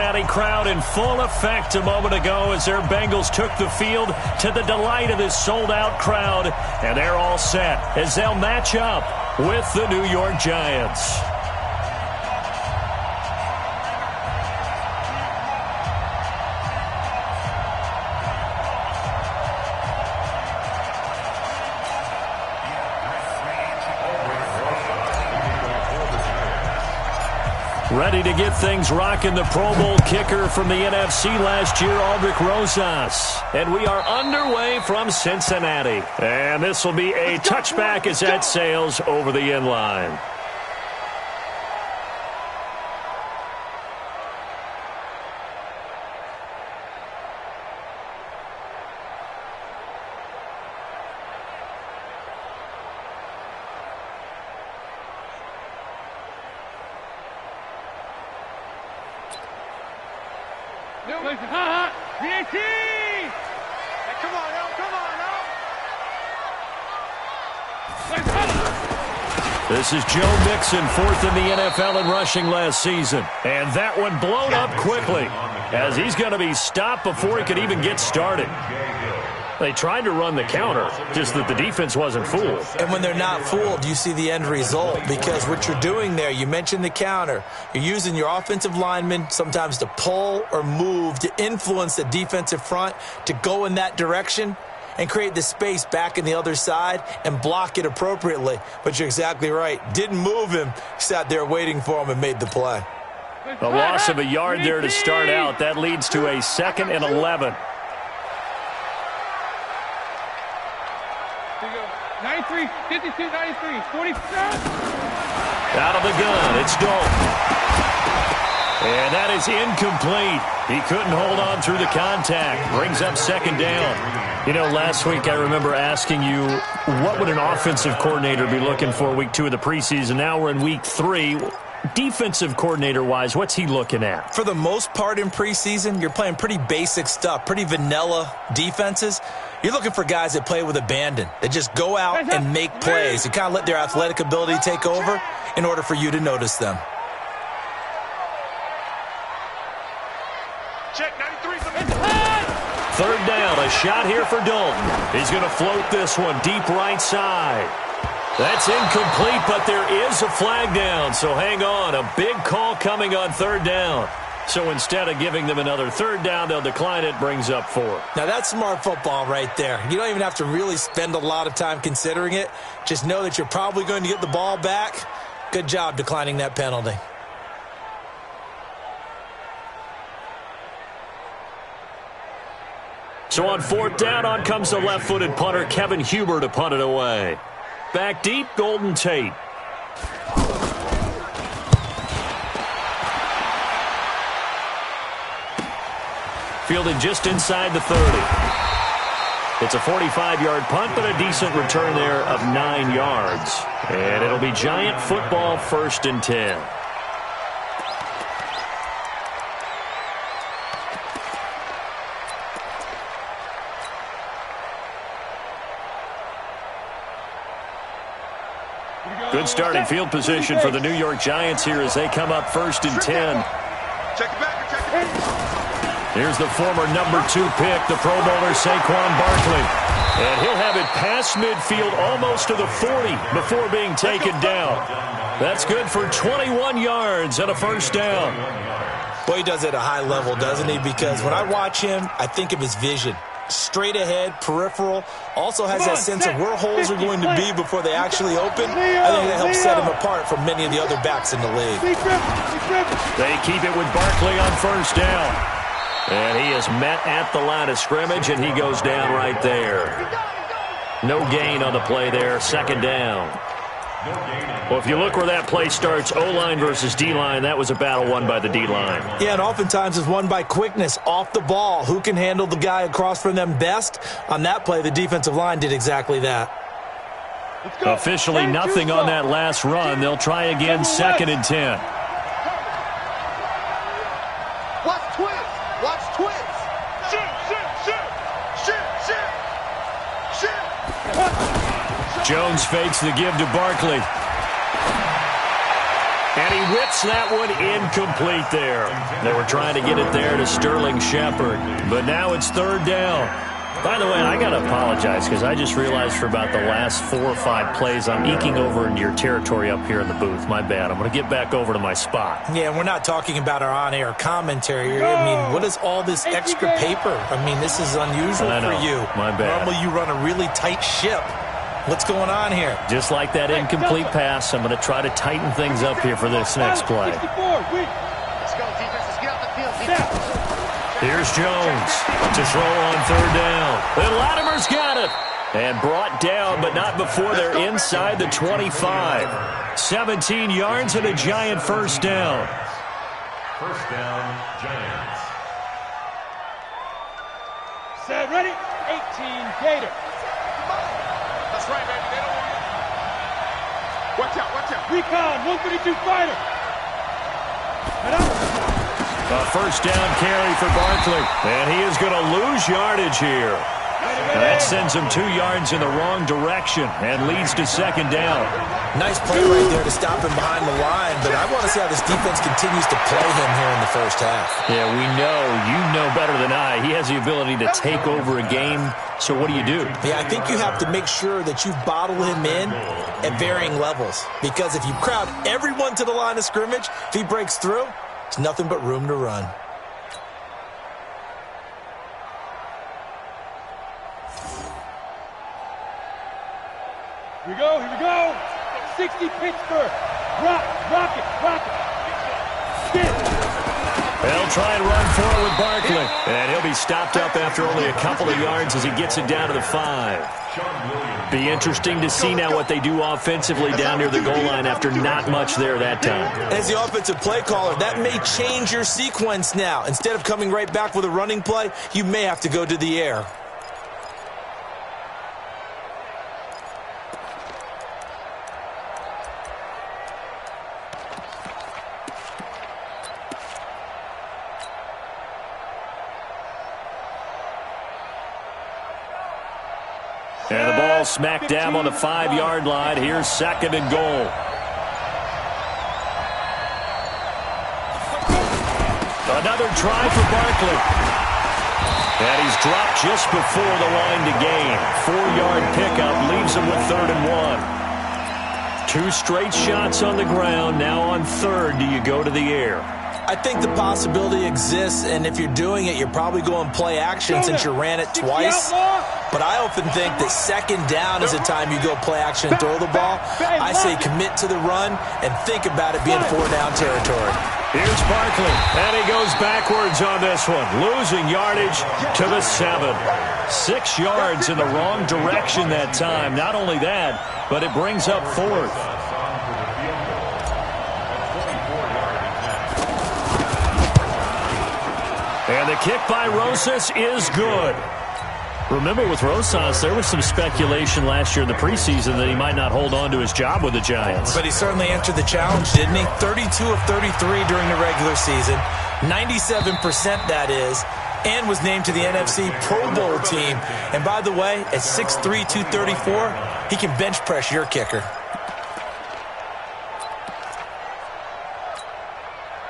Cincinnati crowd in full effect a moment ago as their Bengals took the field to the delight of this sold-out crowd. And they're all set as they'll match up with the New York Giants. Ready to get things rocking, the Pro Bowl kicker from the NFC last year, Aldrick Rosas. And we are underway from Cincinnati. And this will be a touchback as that sails over the end line. This is Joe Mixon, fourth in the NFL in rushing last season. And that one blown up quickly as he's going to be stopped before he could even get started. They tried to run the counter, just that the defense wasn't fooled. And when they're not fooled, you see the end result, because what you're doing there, you mentioned the counter. You're using your offensive linemen sometimes to pull or move to influence the defensive front to go in that direction and create the space back in the other side and block it appropriately. But you're exactly right. Didn't move him, sat there waiting for him and made the play. A loss of a yard there to start out. That leads to a 2nd and 11. 93, 52, 93, 47. Out of the gun, it's Dalton. And that is incomplete. He couldn't hold on through the contact. Brings up 2nd down. You know, last week I remember asking you, what would an offensive coordinator be looking for week 2 of the preseason? Now we're in week 3. Defensive coordinator-wise, what's he looking at? For the most part in preseason, you're playing pretty basic stuff, pretty vanilla defenses. You're looking for guys that play with abandon, that just go out and make plays and kind of let their athletic ability take over in order for you to notice them. Check 93. 3rd down, a shot here for Dalton. He's going to float this one deep right side. That's incomplete, but there is a flag down, so hang on. A big call coming on 3rd down. So instead of giving them another 3rd down, they'll decline it, brings up 4. Now that's smart football right there. You don't even have to really spend a lot of time considering it. Just know that you're probably going to get the ball back. Good job declining that penalty. So on 4th down, on comes the left-footed punter, Kevin Huber, to punt it away. Back deep, Golden Tate. Fielded just inside the 30. It's a 45-yard punt, but a decent return there of 9 yards. And it'll be Giant football, 1st and 10. Good starting field position for the New York Giants here as they come up 1st and 10. Check it back. Check it. Here's the former number 2 pick, the Pro Bowler Saquon Barkley. And he'll have it past midfield almost to the 40 before being taken down. That's good for 21 yards and a 1st down. Boy, he does it at a high level, doesn't he? Because when I watch him, I think of his vision. Straight ahead, peripheral, also has that sense of where holes are going to be before they actually open. I think that helps set him apart from many of the other backs in the league. They keep it with Barkley on 1st down. And he is met at the line of scrimmage, and he goes down right there. No gain on the play there, 2nd down. Well, if you look where that play starts, O-line versus D-line, that was a battle won by the D-line. Yeah, and oftentimes it's won by quickness off the ball. Who can handle the guy across from them best? On that play, the defensive line did exactly that. Officially nothing on that last run. They'll try again, 2nd and 10. Watch twins. Watch twins. Shoot, shoot, shoot. Shoot, shoot, shoot. Jones fakes the give to Barkley. And he whips that one incomplete there. They were trying to get it there to Sterling Shepard, but now it's third down. By the way, I got to apologize because I just realized for about the last 4 or 5 plays I'm eking over into your territory up here in the booth. My bad. I'm going to get back over to my spot. Yeah, we're not talking about our on-air commentary here. I mean, what is all this extra paper? I mean, this is unusual for you. My bad. Normally you run a really tight ship. What's going on here? Just like that incomplete pass, I'm going to try to tighten things up here for this next play. Let's go, defense. Let's get out the field. Here's Jones to throw on third down. And Latimer's got it. And brought down, but not before they're inside the 25. 17 yards and a Giant first down. First down, Giants. Set, ready? 18, Gator. That's right, baby. They don't want it. Watch out, watch out. Recon, 132 fighter. A first down carry for Barkley. And he is going to lose yardage here. That sends him 2 yards in the wrong direction and leads to second down. Nice play right there to stop him behind the line, but I want to see how this defense continues to play him here in the first half. Yeah, we know. You know better than I. He has the ability to take over a game. So what do you do? Yeah, I think you have to make sure that you bottle him in at varying levels. Because if you crowd everyone to the line of scrimmage, if he breaks through, it's nothing but room to run. Here we go, here we go. 60 Pittsburgh. Rock it. They'll try and run forward with Barkley. And he'll be stopped up after only a couple of yards as he gets it down to the 5. Be interesting to see now what they do offensively down near the goal line after not much there that time. As the offensive play caller, that may change your sequence now. Instead of coming right back with a running play, you may have to go to the air. And the ball smack dab on the 5-yard line. Here's second and goal. Another try for Barkley. And he's dropped just before the line to gain. 4-yard pickup leaves him with third and 1. 2 straight shots on the ground. Now on third, do you go to the air? I think the possibility exists, and if you're doing it, you're probably going play action since you ran it twice. But I often think that second down is the time you go play action and throw the ball. I say commit to the run and think about it being 4-down territory. Here's Barkley, and he goes backwards on this one, losing yardage to the 7. 6 yards in the wrong direction that time. Not only that, but it brings up fourth. And the kick by Rosas is good. Remember, with Rosas, there was some speculation last year in the preseason that he might not hold on to his job with the Giants. But he certainly answered the challenge, didn't he? 32 of 33 during the regular season, 97% that is, and was named to the NFC Pro Bowl team. And by the way, at 6'3", 234, he can bench press your kicker.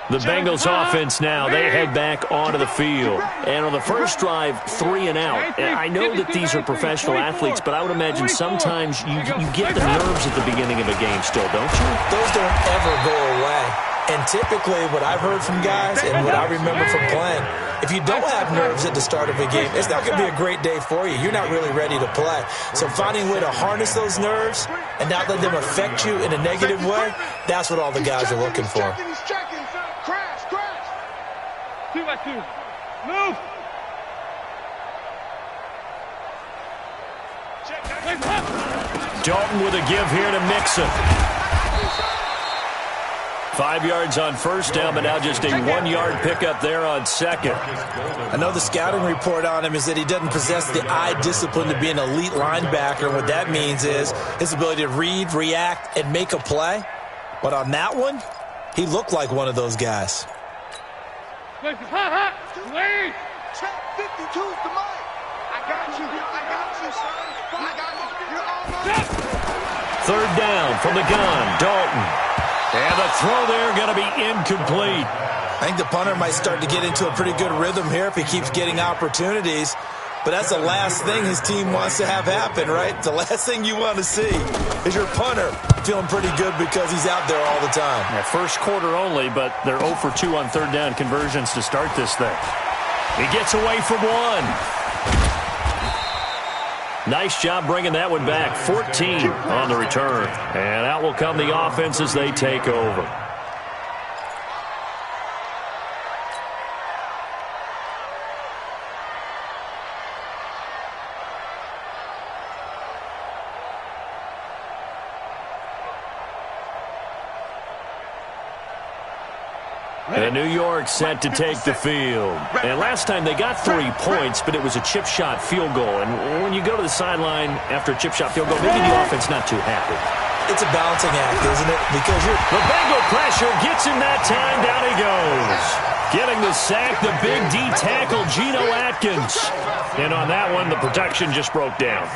The Bengals offense now, they head back onto the field. And on the first drive, 3 and out. And I know that these are professional athletes, but I would imagine sometimes you get the nerves at the beginning of a game still, don't you? Those don't ever go away. And typically what I've heard from guys and what I remember from playing, if you don't have nerves at the start of a game, it's not going to be a great day for you. You're not really ready to play. So finding a way to harness those nerves and not let them affect you in a negative way, that's what all the guys are looking for. 2 by 2. Move. Dalton with a give here to Mixon. 5 yards on first down, but now just a 1-yard pickup there on second. I know the scouting report on him is that he doesn't possess the eye discipline to be an elite linebacker. What that means is his ability to read, react, and make a play. But on that one, he looked like one of those guys. Hot. Wait. Check 52's the mic. I got you, son. I got you. You're almost. Third down from the gun, Dalton. And the throw there going to be incomplete. I think the punter might start to get into a pretty good rhythm here if he keeps getting opportunities. But that's the last thing his team wants to have happen, right? The last thing you want to see is your punter feeling pretty good because he's out there all the time. Yeah, first quarter only, but they're 0 for 2 on third down conversions to start this thing. He gets away from one. Nice job bringing that one back. 14 on the return. And out will come the offense as they take over. And New York set to take the field. And last time they got 3 points, but it was a chip shot field goal. And when you go to the sideline after a chip shot field goal, maybe the offense not too happy. It's a balancing act, isn't it? Because the Bengal pressure gets him that time. Down he goes. Getting the sack, the big D tackle, Geno Atkins. And on that one, the protection just broke down.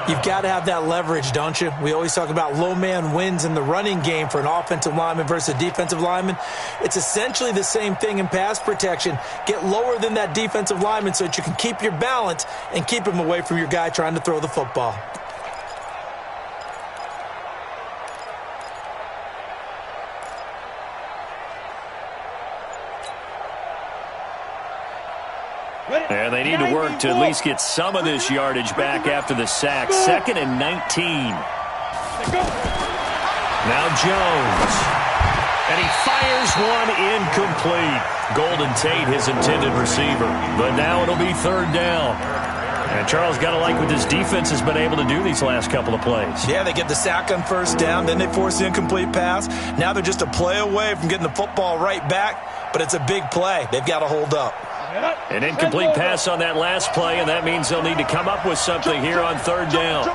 You've got to have that leverage, don't you? We always talk about low man wins in the running game for an offensive lineman versus a defensive lineman. It's essentially the same thing in pass protection. Get lower than that defensive lineman so that you can keep your balance and keep him away from your guy trying to throw the football. And they need to work to at least get some of this yardage back after the sack. 2nd and 19. Now Jones. And he fires one incomplete. Golden Tate, his intended receiver. But now it'll be 3rd down. And Charles got to like what this defense has been able to do these last couple of plays. Yeah, they get the sack on 1st down, then they force the incomplete pass. Now they're just a play away from getting the football right back, but it's a big play. They've got to hold up. An incomplete pass on that last play, and that means they'll need to come up with something here on 3rd down.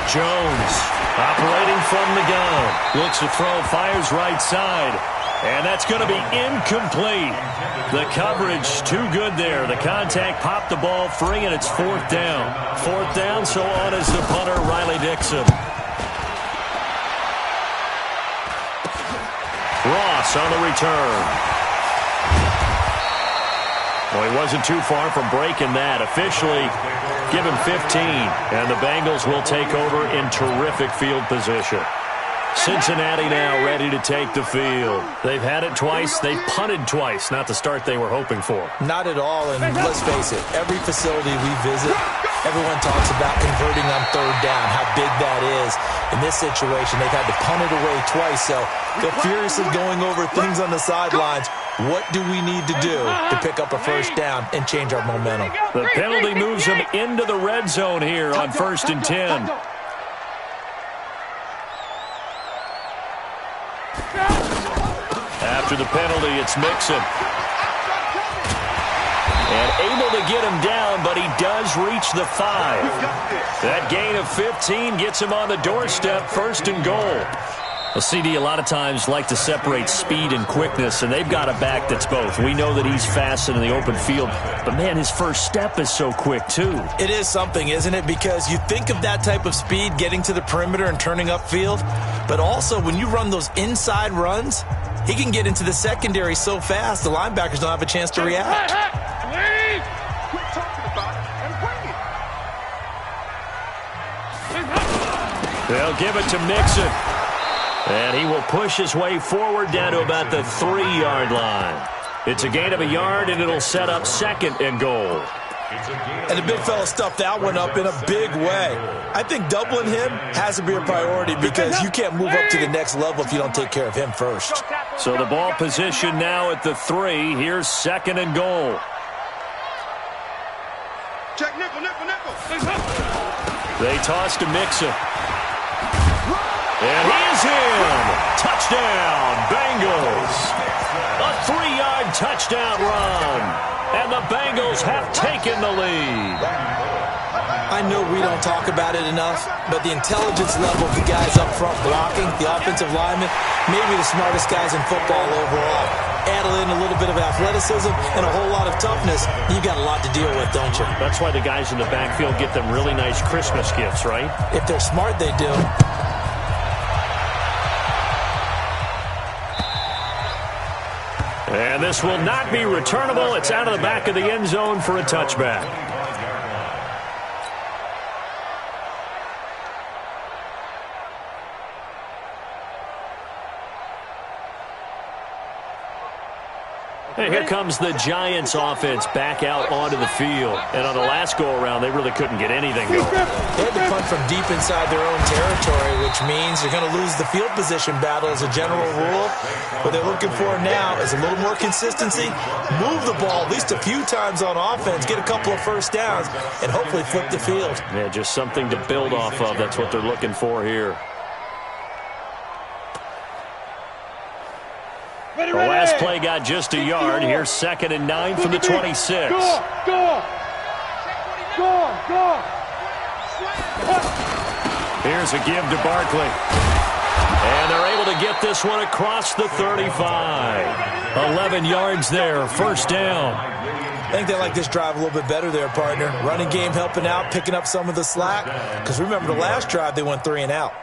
Jones operating from the gun. Looks to throw, fires right side. And that's going to be incomplete. The coverage too good there. The contact popped the ball free, and it's 4th down. 4th down, so on is the punter, Riley Dixon. Ross on the return. Well, he wasn't too far from breaking that. Officially, give him 15. And the Bengals will take over in terrific field position. Cincinnati now ready to take the field. They've had it twice. They've punted twice. Not the start they were hoping for. Not at all, and let's face it, every facility we visit, everyone talks about converting on 3rd down, how big that is. In this situation, they've had to punt it away twice, so they're furiously going over things on the sidelines. What do we need to do to pick up a 1st down and change our momentum? The penalty moves them into the red zone here on 1st and 10. After the penalty, it's Mixon. And able to get him down, but he does reach the 5. That gain of 15 gets him on the doorstep, 1st and goal. Well, CD, a lot of times like to separate speed and quickness, and they've got a back that's both. We know that he's fast in the open field, but, man, his first step is so quick, too. It is something, isn't it? Because you think of that type of speed getting to the perimeter and turning upfield, but also when you run those inside runs, he can get into the secondary so fast the linebackers don't have a chance to react. Please, quit talking about it and bring it. They'll give it to Mixon. And he will push his way forward down to about the 3-yard line. It's a gain of a yard, and it'll set up 2nd and goal. And the big fella stuffed that one up in a big way. I think doubling him has to be a priority because you can't move up to the next level if you don't take care of him first. So the ball position now at the 3. Here's 2nd and goal. Check nickel. They toss to Mixon. And he's in. Touchdown, Bengals. A 3-yard touchdown run. And the Bengals have taken the lead. I know we don't talk about it enough, but the intelligence level of the guys up front blocking, the offensive linemen, maybe the smartest guys in football overall. Add in a little bit of athleticism and a whole lot of toughness, you've got a lot to deal with, don't you? That's why the guys in the backfield get them really nice Christmas gifts, right? If they're smart, they do. And this will not be returnable. It's out of the back of the end zone for a touchback. And here comes the Giants offense back out onto the field. And on the last go-around, they really couldn't get anything going. They had to punt from deep inside their own territory, which means they're going to lose the field position battle as a general rule. What they're looking for now is a little more consistency, move the ball at least a few times on offense, get a couple of first downs, and hopefully flip the field. Yeah, just something to build off of. That's what they're looking for here. The last play got just a yard. Here's 2nd and 9 from the 26. Go! Here's a give to Barkley. And they're able to get this one across the 35. 11 yards there, first down. I think they like this drive a little bit better there, partner. Running game helping out, picking up some of the slack. Because remember, the last drive, they went 3 and out.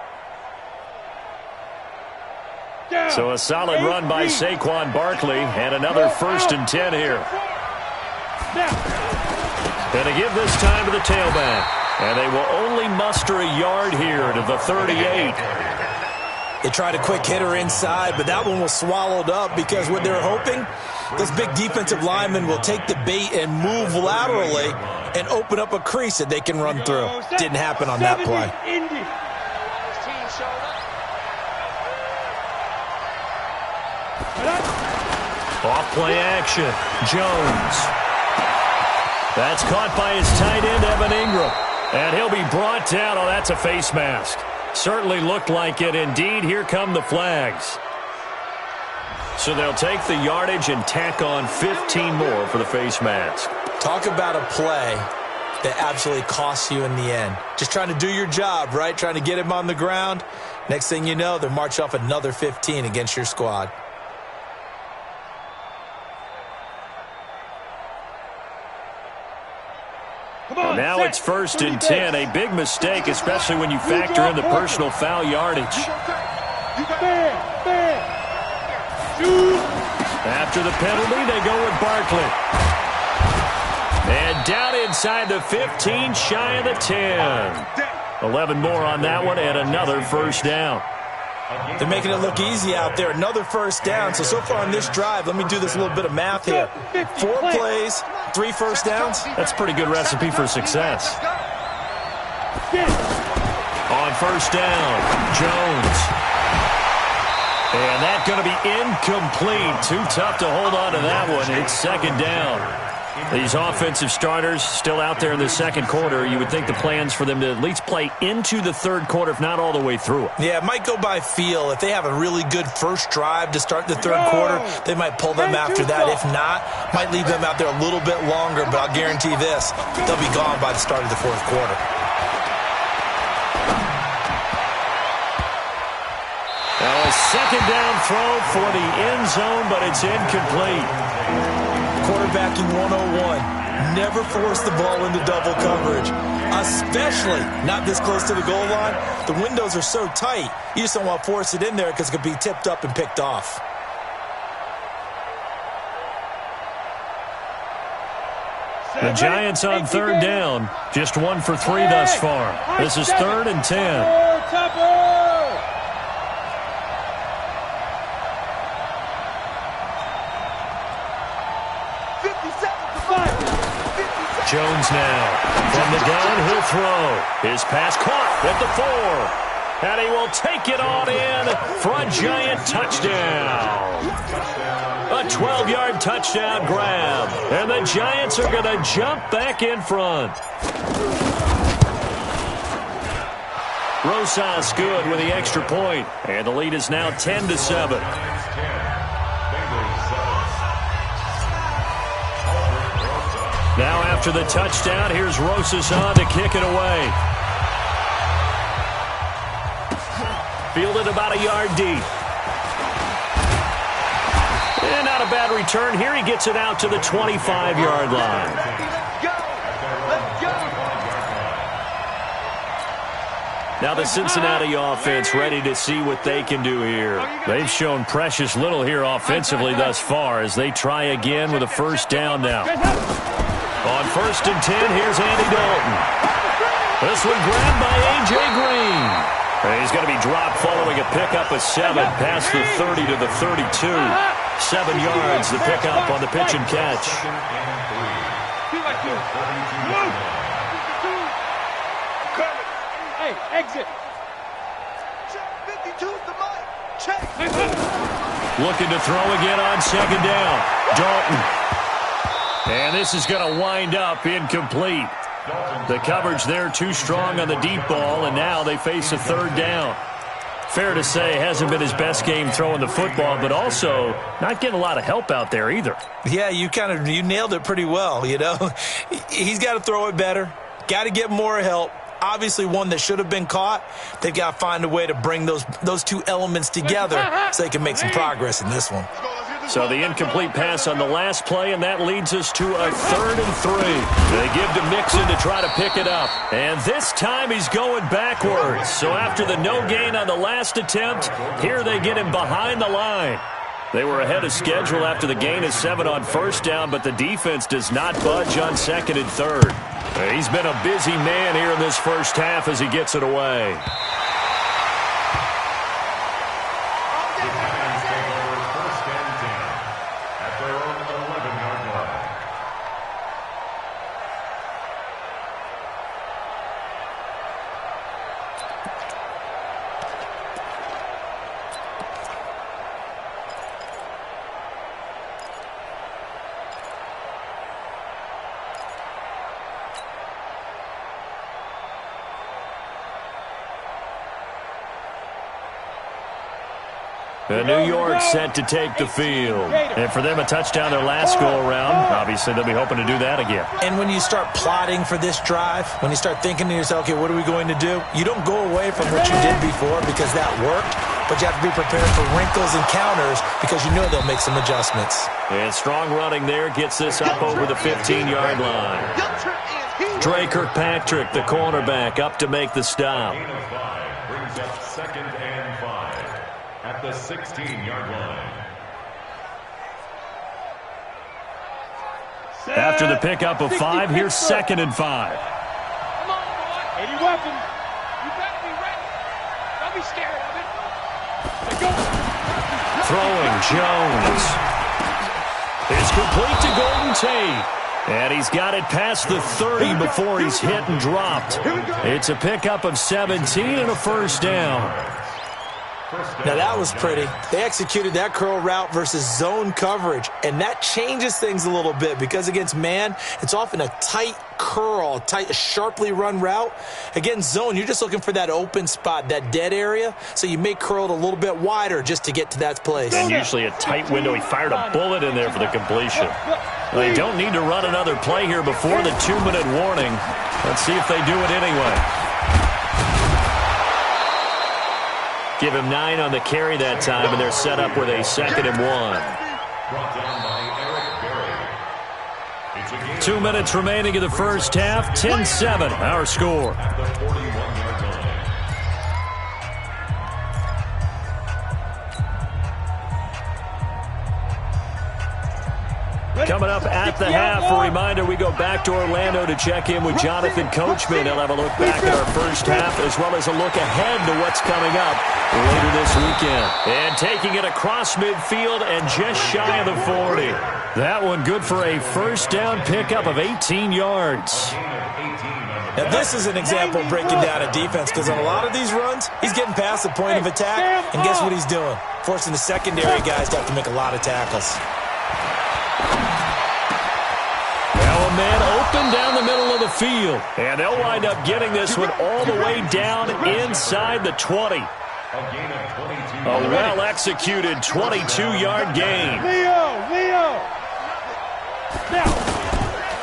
So a solid run by Saquon Barkley, and another 1st and 10 here. Going to give this time to the tailback. And they will only muster a yard here to the 38. They tried a quick hitter inside, but that one was swallowed up because what they're hoping, those big defensive linemen will take the bait and move laterally and open up a crease that they can run through. Didn't happen on that play. Off-play action. Jones. That's caught by his tight end, Evan Ingram. And he'll be brought down. Oh, that's a face mask. Certainly looked like it. Indeed, here come the flags. So they'll take the yardage and tack on 15 more for the face mask. Talk about a play that absolutely costs you in the end. Just trying to do your job, right? Trying to get him on the ground. Next thing you know, they're march off another 15 against your squad. Now it's 1st and 10. A big mistake, especially when you factor in the personal foul yardage. After the penalty, they go with Barkley. And down inside the 15, shy of the 10. 11 more on that one, and another first down. They're making it look easy out there. Another first down. So far on this drive, let me do this little bit of math here. 4 plays, 3 first downs. That's a pretty good recipe for success. On first down, Jones. And that's going to be incomplete. Too tough to hold on to that one. It's 2nd down. These offensive starters still out there in the 2nd quarter. You would think the plans for them to at least play into the 3rd quarter, if not all the way through it. Yeah, it might go by feel. If they have a really good first drive to start the 3rd quarter, they might pull them after that. If not, might leave them out there a little bit longer, but I'll guarantee this, they'll be gone by the start of the 4th quarter. Now a 2nd down throw for the end zone, but it's incomplete. Quarterbacking 101. Never force the ball into double coverage, especially not this close to the goal line. The windows are so tight, you just don't want to force it in there because it could be tipped up and picked off. The Giants on 3rd down. Just 1 for 3 thus far. This is 3rd and 10. Jones now. From the gun, he'll throw. His pass caught at the 4. And he will take it on in for a Giant touchdown. A 12-yard touchdown grab. And the Giants are going to jump back in front. Rosas good with the extra point. And the lead is now 10-7. Now after the touchdown, here's Rosas on to kick it away. Fielded about a yard deep. And not a bad return. Here he gets it out to the 25-yard line. Now the Cincinnati offense ready to see what they can do here. They've shown precious little here offensively thus far as they try again with a first down now. On 1st and 10, here's Andy Dalton. This one grabbed by A.J. Green. He's going to be dropped following a pickup of 7 past the 30 to the 32. 7 yards the pickup on the pitch and catch. Hey, exit. 52 is the mic. Check. Looking to throw again on 2nd down. Dalton. And this is going to wind up incomplete. The coverage there too strong on the deep ball, and now they face a 3rd down. Fair to say, hasn't been his best game throwing the football, but also not getting a lot of help out there either. Yeah, you nailed it pretty well, you know. He's got to throw it better. Got to get more help. Obviously one that should have been caught. They've got to find a way to bring those two elements together so they can make some progress in this one. So the incomplete pass on the last play, and that leads us to a 3rd and 3. They give to Mixon to try to pick it up. And this time he's going backwards. So after the no gain on the last attempt, here they get him behind the line. They were ahead of schedule after the gain of 7 on 1st down, but the defense does not budge on 2nd and 3rd. He's been a busy man here in this first half as he gets it away. New York set to take the field. And for them, a touchdown their last go-around. Obviously, they'll be hoping to do that again. And when you start plotting for this drive, when you start thinking to yourself, okay, what are we going to do? You don't go away from what you did before because that worked, but you have to be prepared for wrinkles and counters because you know they'll make some adjustments. And strong running there gets this up over the 15-yard line. Dre Kirkpatrick, the cornerback, up to make the stop. Brings up 2nd and 5 at the 16-yard line. After the pickup of 5, here's 2nd and 5. Come on, boy. 80 weapons. You better be ready. Don't be scared of it. Let's go. Throwing Jones. It's complete to Golden Tate. And he's got it past the 30 before he's hit and dropped. It's a pickup of 17 and a first down. Now that was pretty. They executed that curl route versus zone coverage, and that changes things a little bit because against man, it's often a tight curl, tight, sharply run route. Against zone, you're just looking for that open spot, that dead area, so you may curl it a little bit wider just to get to that place. And usually a tight window. He fired a bullet in there for the completion. They don't need to run another play here before the 2-minute warning. Let's see if they do it anyway. Give him 9 on the carry that time, and they're set up with a 2nd and 1. Brought down by Eric Berry. 2 minutes remaining in the first half. 10-7, our score. At the 41-yard line. Coming up at the half, a reminder, we go back to Orlando to check in with Jonathan Coachman. He'll have a look back at our first half as well as a look ahead to what's coming up later this weekend. And taking it across midfield and just shy of the 40. That one good for a first down pickup of 18 yards. Now this is an example of breaking down a defense because on a lot of these runs, he's getting past the point of attack, and guess what he's doing? Forcing the secondary guys to have to make a lot of tackles. Now a man open down the middle of the field. And they'll wind up getting this one all the way down inside the 20. A well-executed 22-yard gain. Leo! Now.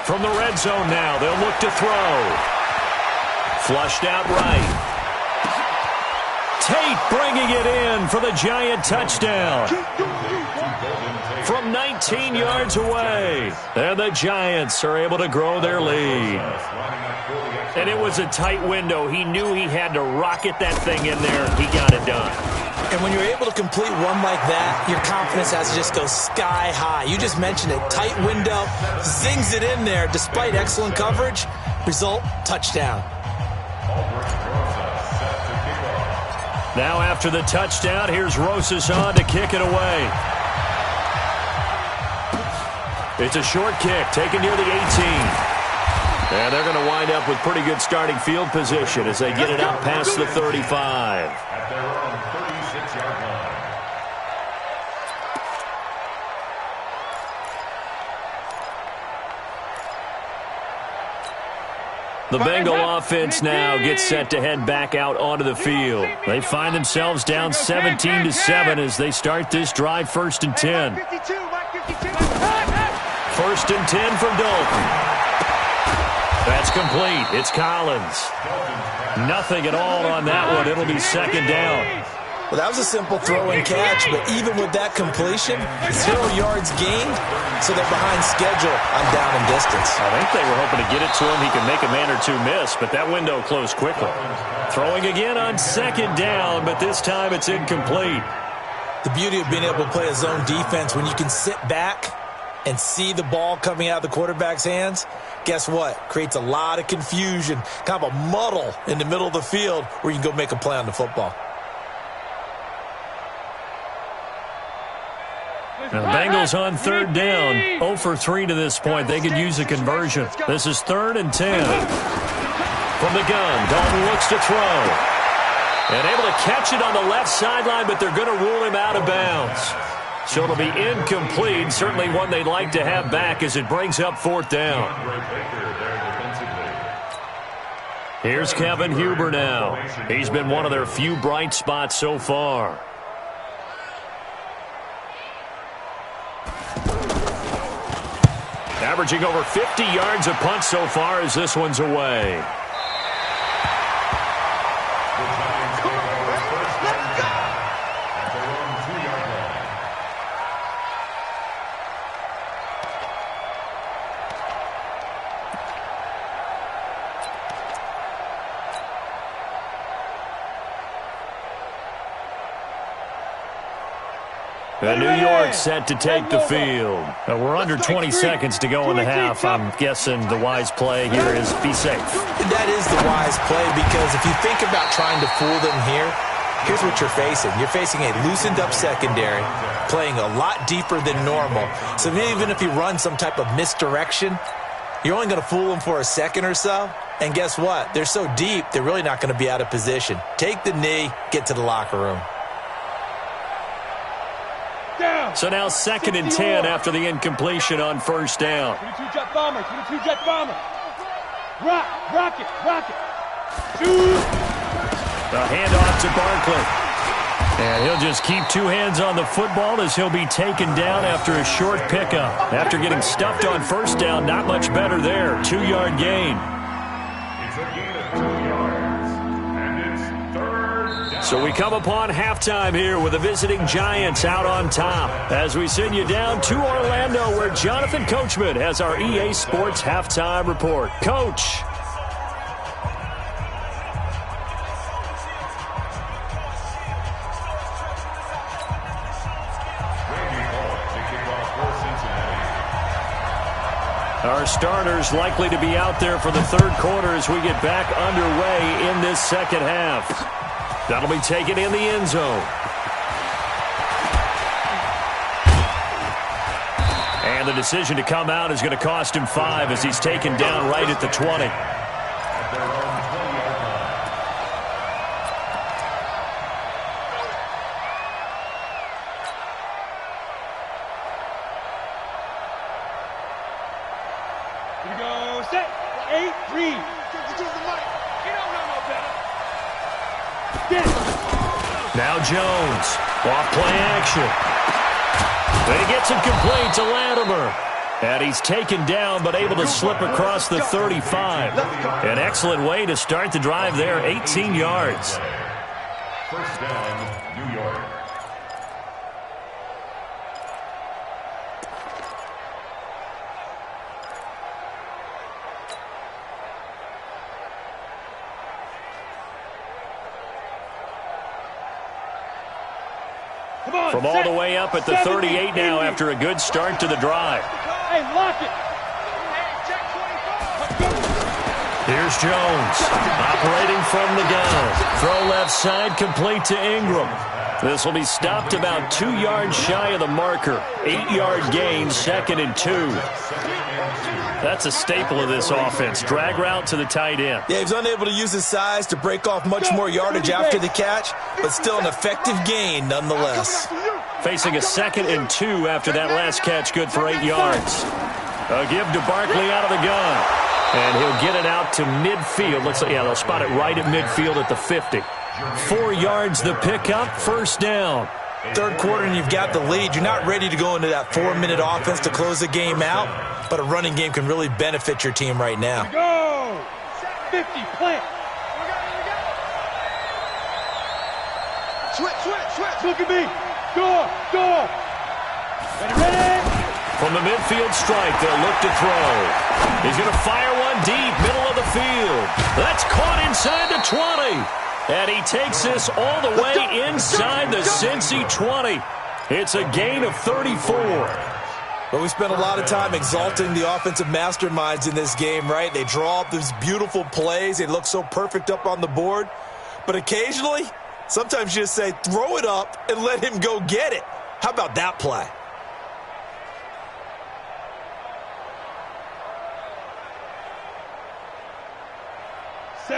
From the red zone now, they'll look to throw. Flushed out right. Tate bringing it in for the Giant touchdown. From from 19 yards away. And the Giants are able to grow their lead. And it was a tight window. He knew he had to rocket that thing in there. He got it done. And when you're able to complete one like that, your confidence has to just go sky high. You just mentioned it. Tight window, zings it in there despite excellent coverage. Result, touchdown. Now after the touchdown, here's Rosas on to kick it away. It's a short kick taken near the 18. And they're going to wind up with pretty good starting field position as they get it out past the 35. At their own 36-yard line. The Bengal offense now gets set to head back out onto the field. They find themselves down 17-7 as they start this drive, 1st and 10. 1st and 10 from Dalton. That's complete. It's Collins. Nothing at all on that one. It'll be 2nd down. Well, that was a simple throw and catch, but even with that completion, 0 yards gained, so they're behind schedule on down and distance. I think they were hoping to get it to him. He could make a man or two miss, but that window closed quickly. Throwing again on 2nd down, but this time it's incomplete. The beauty of being able to play a zone defense when you can sit back and see the ball coming out of the quarterback's hands, guess what? Creates a lot of confusion, kind of a muddle in the middle of the field where you can go make a play on the football. Now the Bengals on 3rd down, 0 for 3 to this point. They could use a conversion. This is 3rd and 10. From the gun, Dalton looks to throw. And able to catch it on the left sideline, but they're going to rule him out of bounds. So it'll be incomplete, certainly one they'd like to have back as it brings up 4th down. Here's Kevin Huber now. He's been one of their few bright spots so far. Averaging over 50 yards a punt so far as this one's away. And New York set to take the field. We're under 20 seconds to go in the half. I'm guessing the wise play here is be safe. That is the wise play because if you think about trying to fool them here, here's what you're facing. You're facing a loosened up secondary, playing a lot deeper than normal. So even if you run some type of misdirection, you're only going to fool them for a second or so. And guess what? They're so deep, they're really not going to be out of position. Take the knee, get to the locker room. So now 2nd and 10 after the incompletion on 1st down. 22 jet bomber, 22 jet bomber. Rocket. Shoot. The handoff to Barkley. And he'll just keep 2 hands on the football as he'll be taken down after a short pickup. After getting stuffed on 1st down, not much better there. 2-yard gain. It's a gain of 2 yards, and it's 3rd down. So we come upon halftime here with the visiting Giants out on top as we send you down to Orlando where Jonathan Coachman has our EA Sports halftime report. Coach. Our starters likely to be out there for the 3rd quarter as we get back underway in this 2nd half. That'll be taken in the end zone. And the decision to come out is going to cost him 5 as he's taken down right at the 20. Here we go, set, 8, read. Get to the mic. You don't know no better. Get it. Now Jones, off play action. He gets it complete to Latimer. And he's taken down but able to slip across the 35. An excellent way to start the drive there, 18 yards. 1st down, New York. From all the way up at the 38 now after a good start to the drive. Hey, lock it. Here's Jones, operating from the gun. Throw left side, complete to Ingram. This will be stopped about 2 yards shy of the marker. 8-yard gain, 2nd and 2. That's a staple of this offense. Drag route to the tight end. Yeah, he's unable to use his size to break off much more yardage after the catch, but still an effective gain nonetheless. Facing a 2nd and 2 after that last catch, good for 8 yards. A give to Barkley out of the gun. And he'll get it out to midfield. Looks like, yeah, they'll spot it right at midfield at the 50. 4 yards the pickup, 1st down. Third quarter and you've got the lead. You're not ready to go into that 4-minute offense to close the game out, but a running game can really benefit your team right now. Go! 50, plant. Switch. Look at me. Go. Ready? From the midfield strike, they'll look to throw. He's going to fire one deep, middle of the field. That's caught inside the 20. And he takes this all the way inside the Cincy 20. It's a gain of 34. Well, we spent a lot of time exalting the offensive masterminds in this game, right? They draw up these beautiful plays. They look so perfect up on the board. But occasionally, sometimes you just say, throw it up and let him go get it. How about that play?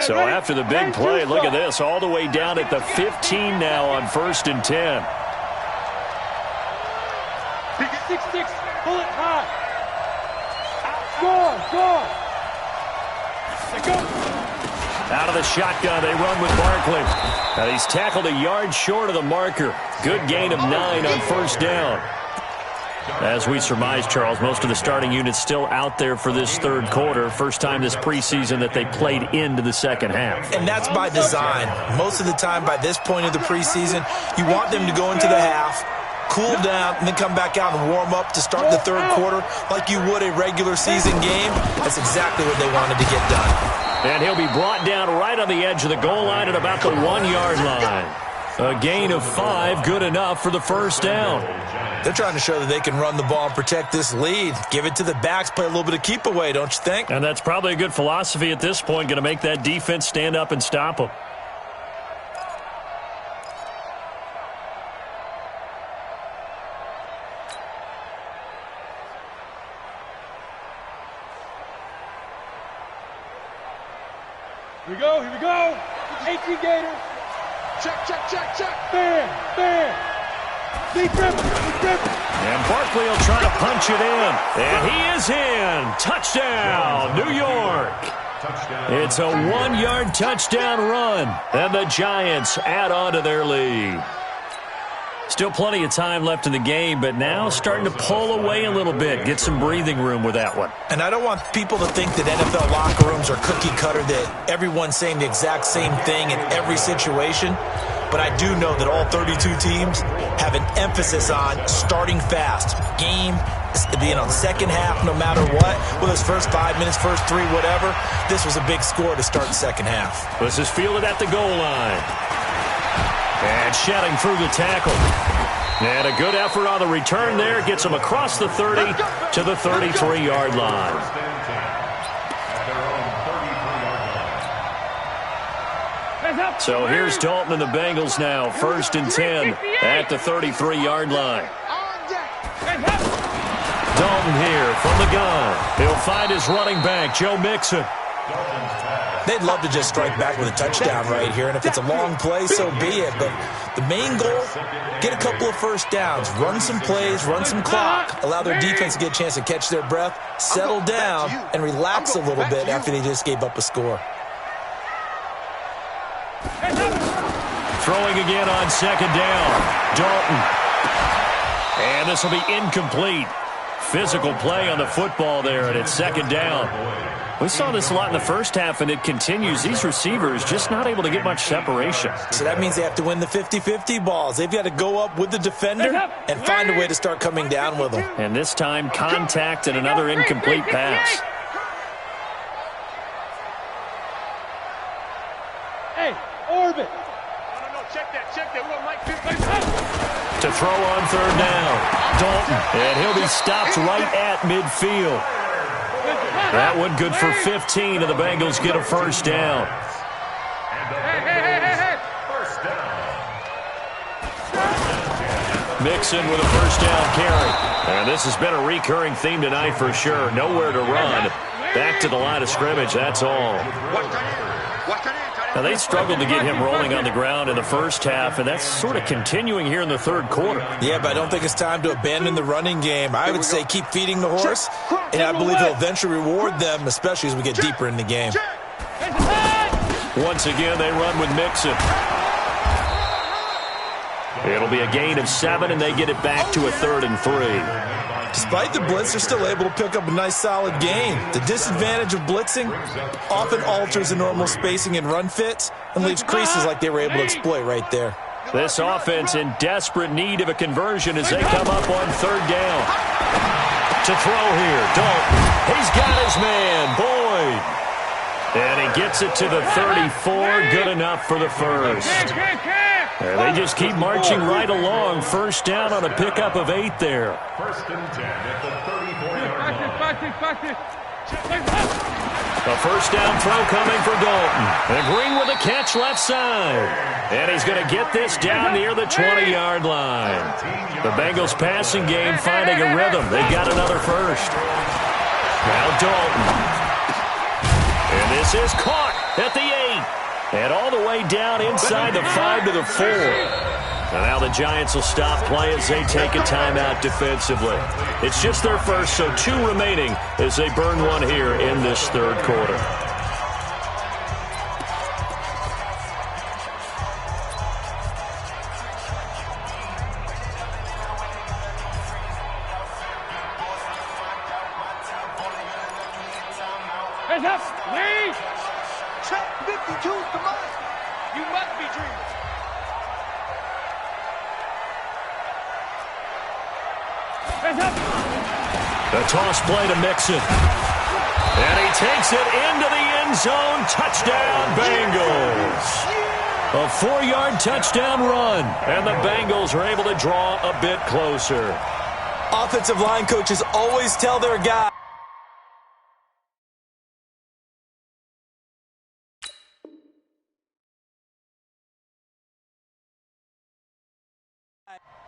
So after the big play, look at this, all the way down at the 15 now on 1st and 10. 6-6, pull it high. Go. Out of the shotgun, they run with Barkley. Now he's tackled a yard short of the marker. Good gain of 9 on 1st down. As we surmise, Charles, most of the starting units still out there for this third quarter. First time this preseason that they played into the second half. And that's by design. Most of the time by this point of the preseason, you want them to go into the half, cool down, and then come back out and warm up to start the third quarter like you would a regular season game. That's exactly what they wanted to get done. And he'll be brought down right on the edge of the goal line at about the 1-yard line. A gain of 5, good enough for the 1st down. They're trying to show that they can run the ball and protect this lead. Give it to the backs, play a little bit of keep away, don't you think? And that's probably a good philosophy at this point, going to make that defense stand up and stop them. Here we go. 18 Gators. Check. Bam. Deep rip. And Barkley will try to punch it in. And he is in. Touchdown, New York. It's a 1-yard touchdown run. And the Giants add on to their lead. Still plenty of time left in the game, but now starting to pull away a little bit. Get some breathing room with that one. And I don't want people to think that NFL locker rooms are cookie cutter, that everyone's saying the exact same thing in every situation. But I do know that all 32 teams have an emphasis on starting fast. Game being on second half no matter what. Whether it's first 5 minutes, first 3, whatever. This was a big score to start the second half. This is fielded at the goal line. And shedding through the tackle. And a good effort on the return there. Gets him across the 30 to the 33-yard line. So here's Dalton and the Bengals now. 1st and 10 at the 33-yard line. Dalton here from the gun. He'll find his running back, Joe Mixon. They'd love to just strike back with a touchdown right here, and if it's a long play, so be it. But the main goal, get a couple of first downs, run some plays, run some clock, allow their defense to get a chance to catch their breath, settle down, and relax a little bit after they just gave up a score. Throwing again on 2nd down. Dalton. And this will be incomplete. Physical play on the football there, and it's 2nd down. We saw this a lot in the first half, and it continues. These receivers just not able to get much separation. So that means they have to win the 50-50 balls. They've got to go up with the defender and find a way to start coming down with them. And this time, contact and another incomplete pass. Hey, orbit. No, check that. We want Mike 50. To throw on third down. Dalton. And he'll be stopped right at midfield. That one good for 15, and the Bengals get a first down. First down. Mixon with a first down carry. And this has been a recurring theme tonight for sure. Nowhere to run. Back to the line of scrimmage, that's all. Now, they struggled to get him rolling on the ground in the first half, and that's sort of continuing here in the third quarter. Yeah, but I don't think it's time to abandon the running game. I would say keep feeding the horse, and I believe he'll eventually reward them, especially as we get deeper in the game. Once again, they run with Mixon. It'll be a gain of 7, and they get it back to a 3rd and 3. Despite the blitz, they're still able to pick up a nice, solid gain. The disadvantage of blitzing often alters the normal spacing and run fits and leaves creases like they were able to exploit right there. This offense in desperate need of a conversion as they come up on third down. To throw here, Dalton. He's got his man, Boyd. And he gets it to the 34, good enough for the first. And they just keep marching right along. First down on a pickup of 8 there. First and 10 at the 34-yard line. A first down throw coming for Dalton. And Green with a catch left side. And he's going to get this down near the 20-yard line. The Bengals passing game finding a rhythm. They've got another first. Now Dalton. And this is caught at the 8. And all the way down inside the 5 to the 4. And now the Giants will stop play as they take a timeout defensively. It's just their first, so 2 remaining as they burn one here in this third quarter. Hands up, please. Check 52, come on. You must be dreaming. Hands up. The toss play to Mixon. And he takes it into the end zone. Touchdown, Bengals. A 4-yard touchdown run. And the Bengals are able to draw a bit closer. Offensive line coaches always tell their guys.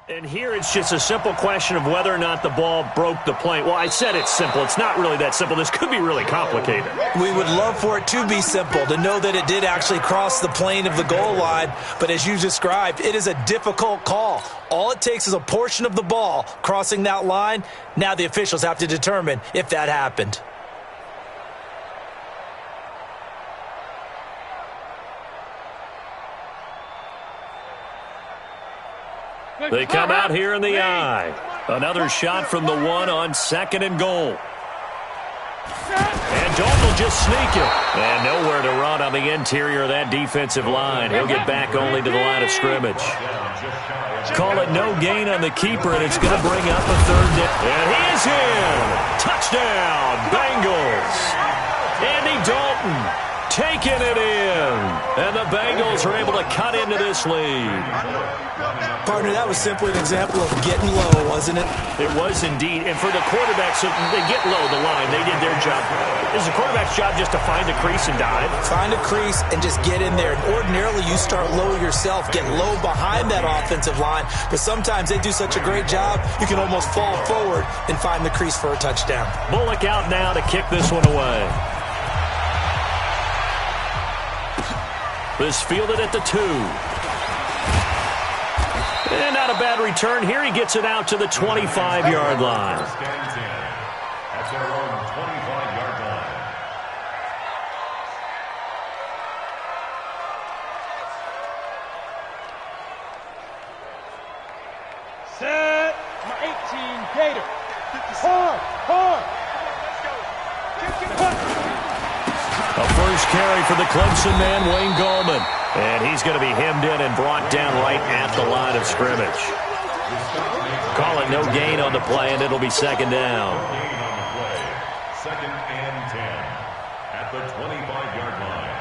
And here it's just a simple question of whether or not the ball broke the plane. Well, I said it's simple. It's not really that simple. This could be really complicated. We would love for it to be simple, to know that it did actually cross the plane of the goal line. But as you described, it is a difficult call. All it takes is a portion of the ball crossing that line. Now the officials have to determine if that happened. They come out here in the eye. Another shot from the 1 on 2nd and goal. And Dalton will just sneak it. And nowhere to run on the interior of that defensive line. He'll get back only to the line of scrimmage. Call it no gain on the keeper, and it's going to bring up a 3rd down. And he is in. Touchdown, Bengals. Andy Dalton taking it in. And the Bengals are able to cut into this lead. Partner, that was simply an example of getting low, wasn't it? It was indeed. And for the quarterback, so they get low the line. They did their job. It's the quarterback's job just to find a crease and dive. Find a crease and just get in there. And ordinarily, you start low yourself, get low behind that offensive line. But sometimes they do such a great job, you can almost fall forward and find the crease for a touchdown. Bullock out now to kick this one away. This fielded at the 2. And not a bad return here. He gets it out to the 25-yard line. At their own 25-yard line. Set. Number 18, Gator. Hard. A first carry for the Clemson man, Wayne Gallman. And he's going to be hemmed in and brought down right at the line of scrimmage. Call it no gain on the play, and it'll be 2nd down. Gain on the play. 2nd and 10 at the 25-yard line.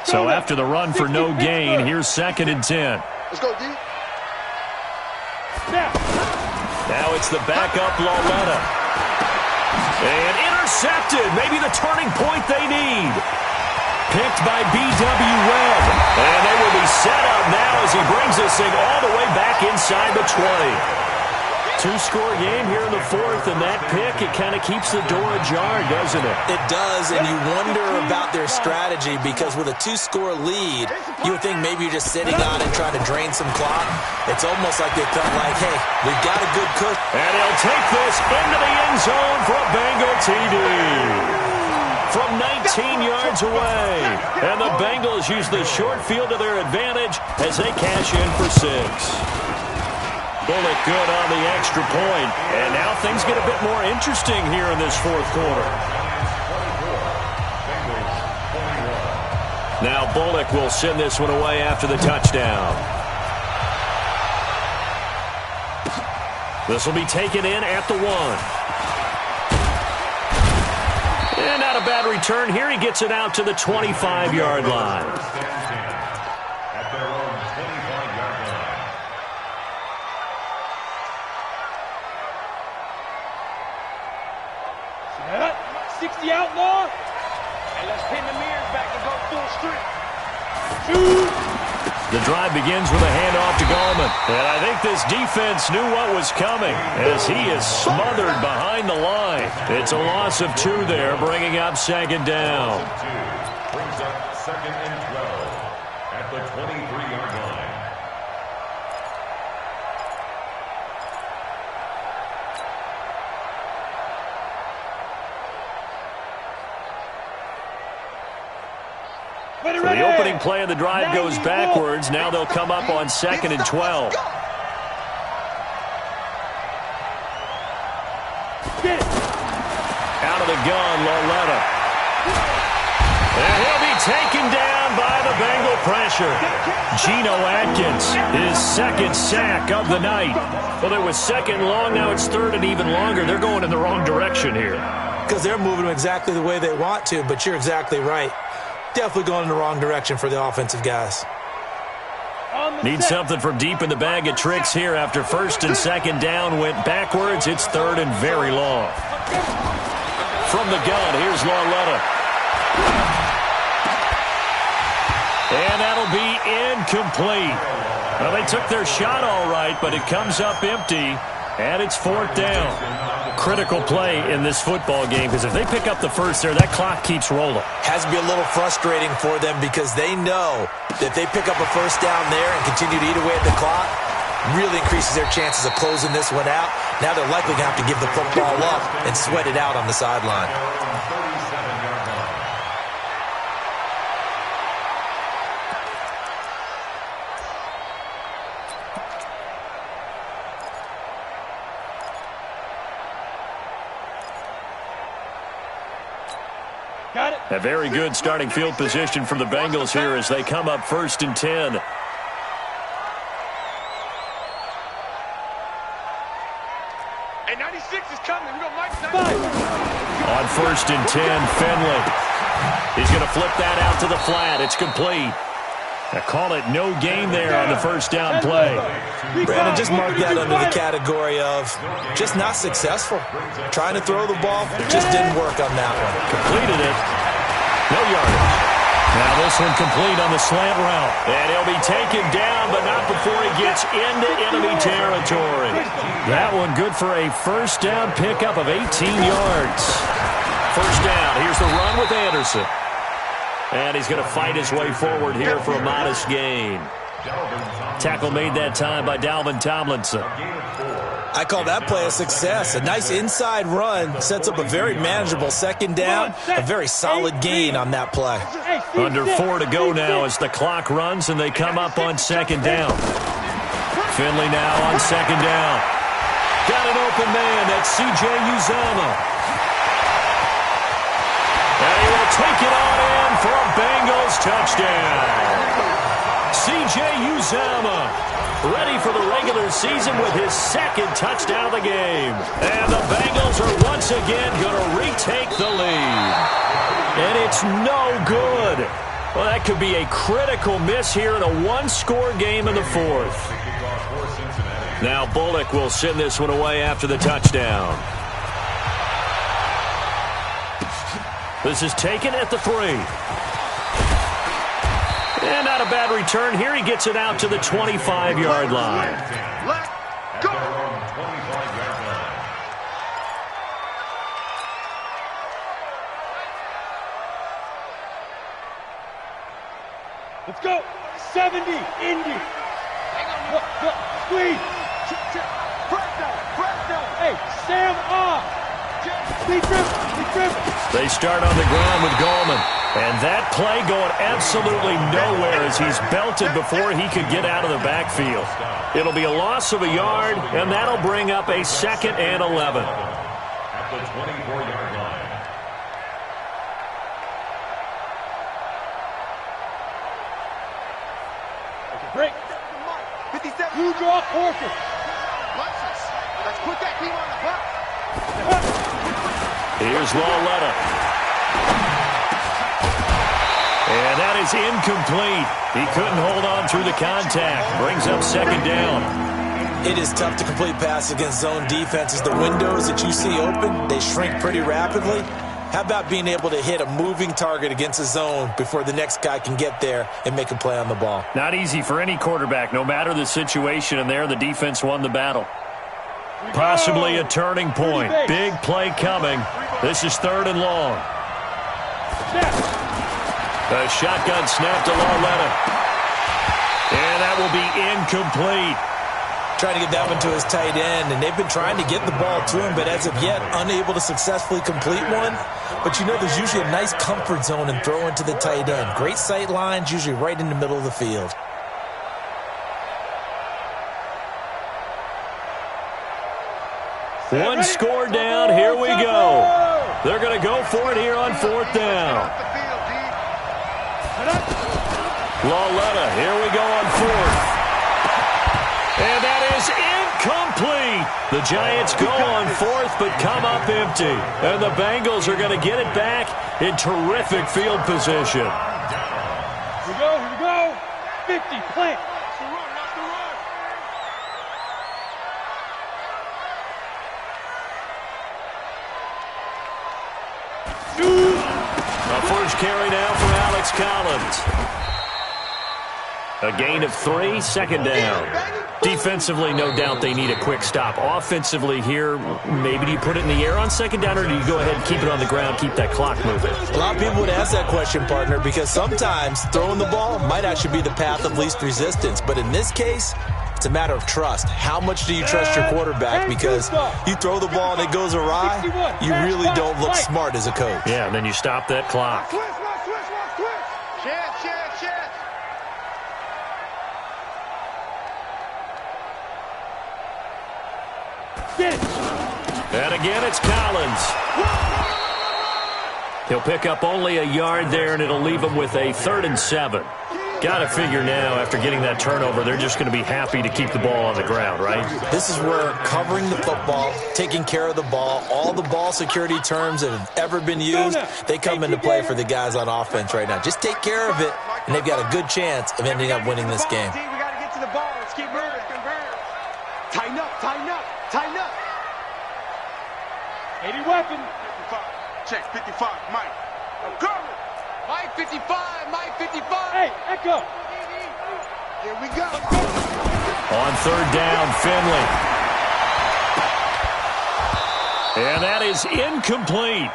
So after the run for no gain, here's 2nd and 10. Let's go, D. Now it's the backup Lauletta. And intercepted. Maybe the turning point they need. Picked by B.W. Webb. And they will be set up now as he brings this thing all the way back inside the 20. Two-score game here in the 4th, and that pick, it kind of keeps the door ajar, doesn't it? It does, and you wonder about their strategy because with a 2-score lead, you would think maybe you're just sitting on it trying to drain some clock. It's almost like they felt like, hey, we've got a good cook. And he'll take this into the end zone for a Bengal TD. From 19 yards away. And the Bengals use the short field to their advantage as they cash in for 6. Bullock good on the extra point. And now things get a bit more interesting here in this 4th quarter. Now Bullock will send this one away after the touchdown. This will be taken in at the 1. And not a bad return here. He gets it out to the 25-yard line. At their own 25-yard line. See that? 60 outlaw. Hey, let's pin the mirrors back and go full strength. The drive begins with a handoff to Gallman. And I think this defense knew what was coming as he is smothered behind the line. It's a loss of 2 there, bringing up 2nd down. Brings up 2nd and 12 at the 23-yard line. So the opening play of the drive goes backwards. Now they'll come up on 2nd and 12. Out of the gun, Lauletta. And he'll be taken down by the Bengal pressure. Geno Atkins, his 2nd sack of the night. Well, it was 2nd long, now it's 3rd and even longer. They're going in the wrong direction here. Because they're moving exactly the way they want to, but you're exactly right. Definitely going in the wrong direction for the offensive guys. Need something from deep in the bag of tricks here after 1st and 2nd down went backwards. It's 3rd and very long. From the gun, here's Lauletta. And that'll be incomplete. Well, they took their shot all right, but it comes up empty, and it's 4th down. Critical play in this football game because if they pick up the first there, that clock keeps rolling. Has to be a little frustrating for them because they know that if they pick up a 1st down there and continue to eat away at the clock, really increases their chances of closing this one out. Now they're likely going to have to give the football up and sweat it out on the sideline. A very good starting field position from the Bengals here as they come up 1st and 10. Hey, 96 is coming. We got Mike 96. On 1st and 10, Finley. He's going to flip that out to the flat. It's complete. I call it no gain there on the 1st down play. Brandon, just mark that under the category of just not successful. Trying to throw the ball, just didn't work on that one. Completed it. No yardage. Now this one complete on the slant route. And he'll be taken down, but not before he gets into enemy territory. That one good for a 1st down pickup of 18 yards. 1st down. Here's the run with Anderson. And he's going to fight his way forward here for a modest gain. Tackle made that time by Dalvin Tomlinson. I call that play a success. A nice inside run sets up a very manageable 2nd down. A very solid gain on that play. Under 4 to go now as the clock runs and they come up on 2nd down. Finley now on 2nd down. Got an open man. That's C.J. Uzomah. And he will take it on in for a Bengals touchdown. C.J. Uzomah ready for the regular season with his 2nd touchdown of the game. And the Bengals are once again going to retake the lead. And it's no good. Well, that could be a critical miss here in a one-score game in the fourth. Now Bullock will send this one away after the touchdown. This is taken at the 3. And not a bad return here. He gets it out to the 25-yard line. Let go. Let's go. 70, Indy. Squeeze. Press down. Hey, Sam off. They start on the ground with Goldman. And that play going absolutely nowhere as he's belted before he could get out of the backfield. It'll be a loss of a yard, and that'll bring up a 2nd and 11. At the 24-yard line. Break. 57. You draw Horford. Let's put that team on the clock. Here's Lawletta. And that is incomplete. He couldn't hold on through the contact. Brings up 2nd down. It is tough to complete passes against zone defenses. The windows that you see open, they shrink pretty rapidly. How about being able to hit a moving target against a zone before the next guy can get there and make a play on the ball? Not easy for any quarterback, no matter the situation, and there the defense won the battle. Possibly a turning point. Big play coming. This is 3rd and long. A shotgun snap to Lawletta. And that will be incomplete. Trying to get that one to his tight end, and they've been trying to get the ball to him, but as of yet, unable to successfully complete one. But you know, there's usually a nice comfort zone in throwing to the tight end. Great sight lines, usually right in the middle of the field. One score down. Here we go. They're going to go for it here on 4th down. Lawletta, here we go on 4th. And that is incomplete. The Giants go on 4th but come up empty. And the Bengals are going to get it back in terrific field position. Here we go. 50, plant. A first carry now for Alex Collins. A gain of 3, 2nd down. Defensively, no doubt they need a quick stop. Offensively here, maybe do you put it in the air on 2nd down, or do you go ahead and keep it on the ground, keep that clock moving? A lot of people would ask that question, partner, because sometimes throwing the ball might actually be the path of least resistance. But in this case, it's a matter of trust. How much do you trust your quarterback? Because you throw the ball and it goes awry, you really don't look smart as a coach. Yeah, and then you stop that clock. And again, it's Collins. He'll pick up only a yard there, and it'll leave him with a 3rd and 7. Got to figure now, after getting that turnover, they're just going to be happy to keep the ball on the ground, right? This is where covering the football, taking care of the ball, all the ball security terms that have ever been used, they come into play for the guys on offense right now. Just take care of it, and they've got a good chance of ending up winning this game. We got to get to the ball. Let's keep moving. Tighten up. 80 weapon. 55. Check. 55. Mike. I'm coming. Mike 55. Mike 55. Hey, Echo. Here we go. On 3rd down, Finley. And that is incomplete.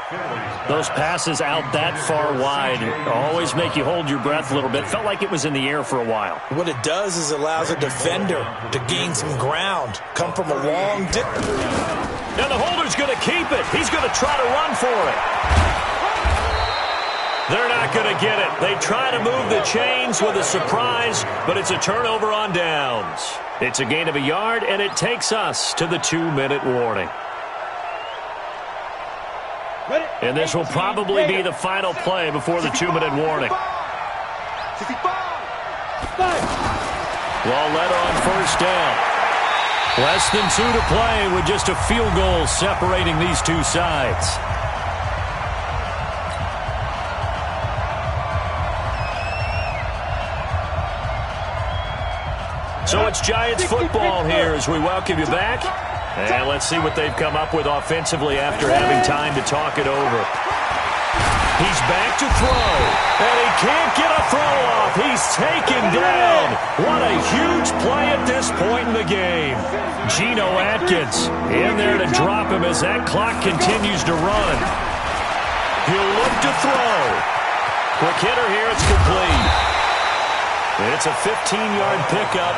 Those passes out that far wide always make you hold your breath a little bit. Felt like it was in the air for a while. What it does is allows a defender to gain some ground, come from a long distance. And the holder's going to keep it. He's going to try to run for it. They're not going to get it. They try to move the chains with a surprise, but it's a turnover on downs. It's a gain of a yard, and it takes us to the 2-minute warning. And this will probably be the final play before the 2-minute warning. Lawletta on 1st down. Less than 2 to play with just a field goal separating these two sides. So it's Giants football here as we welcome you back. And let's see what they've come up with offensively after having time to talk it over. He's back to throw, and he can't get a throw off. He's taken down. What a huge play at this point in the game. Geno Atkins in there to drop him as that clock continues to run. He'll look to throw. Quick hitter here, it's complete. It's a 15-yard pickup,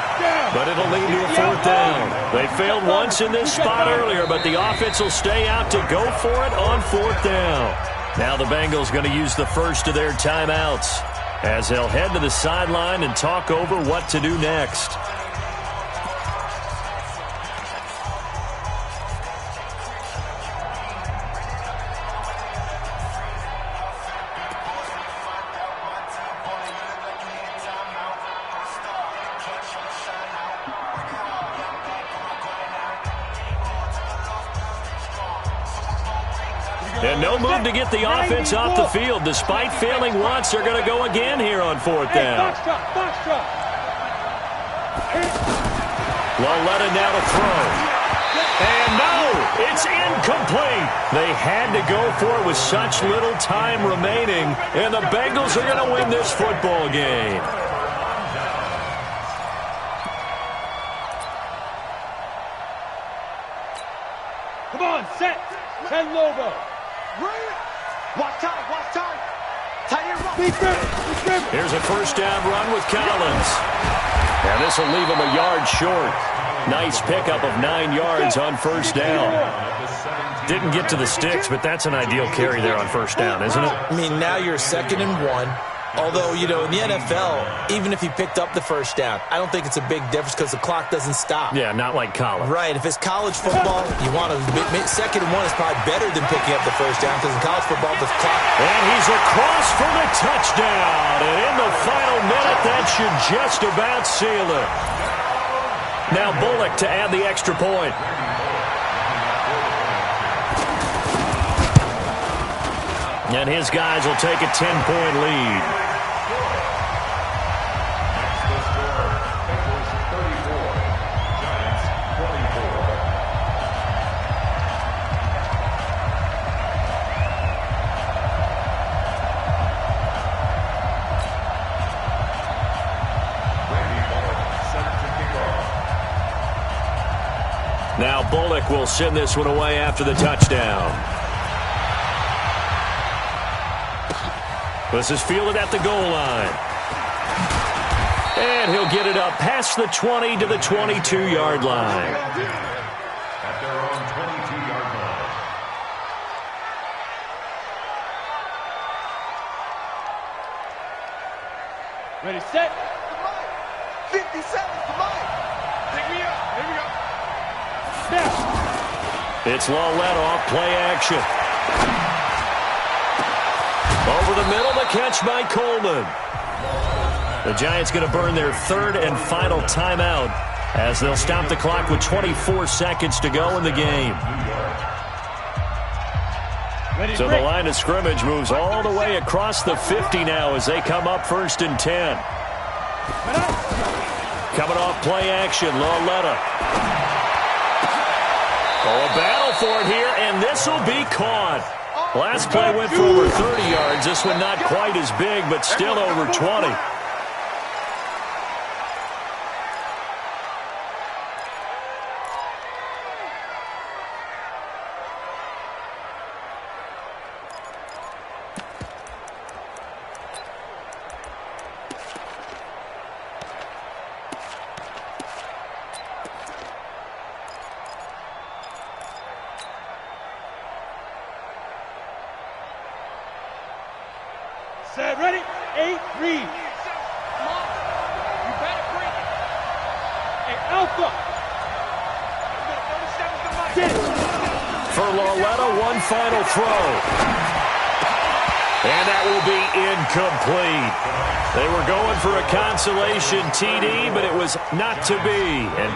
but it'll lead to a fourth down. They failed once in this spot earlier, but the offense will stay out to go for it on fourth down. Now the Bengals going to use the first of their timeouts as they'll head to the sideline and talk over what to do next. And no move to get the offense off the field. Despite failing once, they're going to go again here on fourth down. Lauletta now to throw. And no, it's incomplete. They had to go for it with such little time remaining. And the Bengals are going to win this football game. Come on, set. Ten Lobo. Watch time. Tight end. Here's a first down run with Collins. And this will leave him a yard short. Nice pickup of 9 yards on first down. Didn't get to the sticks, but that's an ideal carry there on first down, isn't it? I mean, now you're 2nd and 1. Although, you know, in the NFL, even if he picked up the first down, I don't think it's a big difference because the clock doesn't stop. Yeah, not like college. Right. If it's college football, you want to 2nd and 1 is probably better than picking up the first down because in college football, the clock. And he's across for the touchdown. And in the final minute, that should just about seal it. Now Bullock to add the extra point. And his guys will take a 10-point lead. Now Bullock will send this one away after the touchdown. This is fielded at the goal line. And he'll get it up past the 20 to the 22-yard line. At their own 22-yard line. Ready, set. 50 seconds to Mike. Pick me up. Here we go. Snap. It's Lauletta off play action. Over the middle, the catch by Coleman. The Giants going to burn their 3rd and final timeout as they'll stop the clock with 24 seconds to go in the game. So the line of scrimmage moves all the way across the 50 now as they come up 1st and 10. Coming off play action, Lauletta. Oh, a battle for it here, and this will be caught. Last play went for over 30 yards. This one not quite as big, but still over 20. Set, ready? 8, read. Come on. You better bring it. Hey, Alpha. 37 to Mike. For Lauletta, one final throw. And that will be incomplete. They were going for a consolation TD, but it was not to be. And